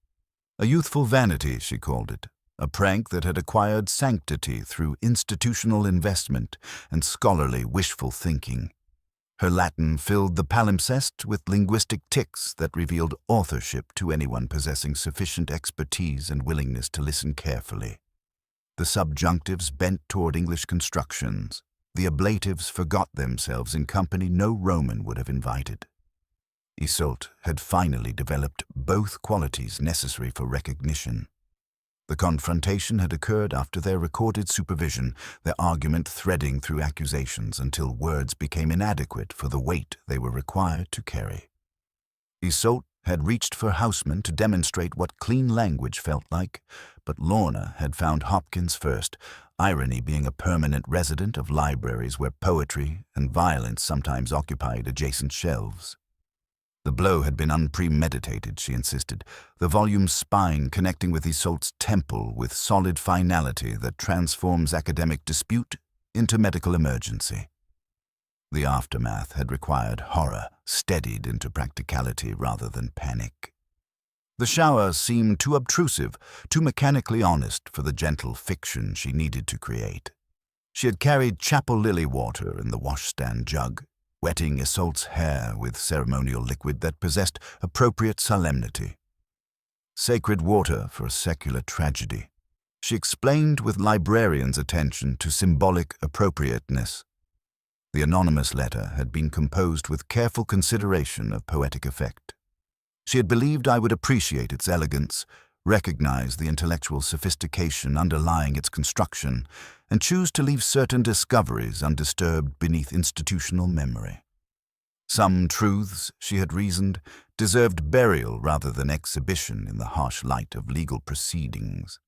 A youthful vanity, she called it, a prank that had acquired sanctity through institutional investment and scholarly wishful thinking. Her Latin filled the palimpsest with linguistic tics that revealed authorship to anyone possessing sufficient expertise and willingness to listen carefully. The subjunctives bent toward English constructions. The ablatives forgot themselves in company no Roman would have invited. Isolde had finally developed both qualities necessary for recognition. The confrontation had occurred after their recorded supervision, their argument threading through accusations until words became inadequate for the weight they were required to carry. Isolde had reached for Houseman to demonstrate what clean language felt like, but Lorna had found Hopkins first, irony being a permanent resident of libraries where poetry and violence sometimes occupied adjacent shelves. The blow had been unpremeditated, she insisted, the volume's spine connecting with Isolt's temple with solid finality that transforms academic dispute into medical emergency. The aftermath had required horror, steadied into practicality rather than panic. The shower seemed too obtrusive, too mechanically honest for the gentle fiction she needed to create. She had carried chapel lily water in the washstand jug, wetting Isolt's hair with ceremonial liquid that possessed appropriate solemnity. Sacred water for a secular tragedy. She explained with librarian's attention to symbolic appropriateness. The anonymous letter had been composed with careful consideration of poetic effect. She had believed I would appreciate its elegance, recognize the intellectual sophistication underlying its construction, and choose to leave certain discoveries undisturbed beneath institutional memory. Some truths, she had reasoned, deserved burial rather than exhibition in the harsh light of legal proceedings.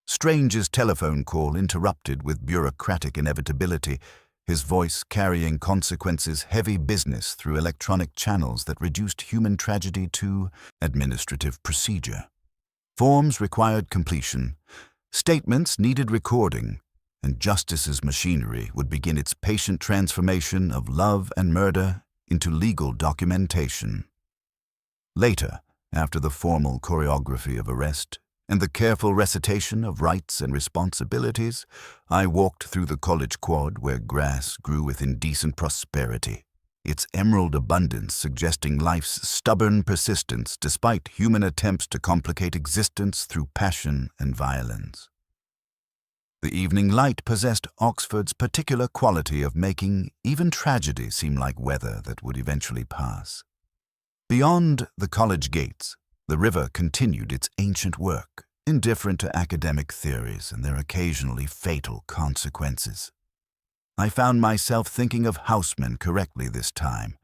Strange's telephone call interrupted with bureaucratic inevitability, his voice carrying consequences heavy business through electronic channels that reduced human tragedy to administrative procedure. Forms required completion, statements needed recording, and justice's machinery would begin its patient transformation of love and murder into legal documentation. Later, after the formal choreography of arrest and the careful recitation of rights and responsibilities, I walked through the college quad where grass grew with indecent prosperity, its emerald abundance suggesting life's stubborn persistence despite human attempts to complicate existence through passion and violence. The evening light possessed Oxford's particular quality of making even tragedy seem like weather that would eventually pass. Beyond the college gates, the river continued its ancient work, indifferent to academic theories and their occasionally fatal consequences. I found myself thinking of Houseman correctly this time,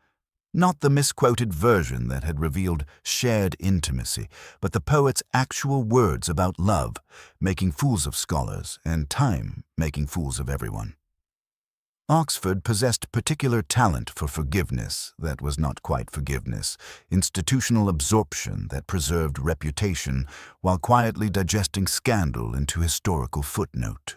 not the misquoted version that had revealed shared intimacy, but the poet's actual words about love, making fools of scholars, and time making fools of everyone. Oxford possessed particular talent for forgiveness that was not quite forgiveness, institutional absorption that preserved reputation while quietly digesting scandal into historical footnote.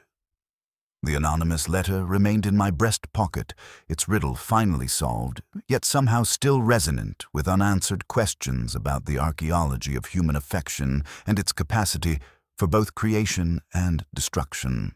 The anonymous letter remained in my breast pocket, its riddle finally solved, yet somehow still resonant with unanswered questions about the archaeology of human affection and its capacity for both creation and destruction.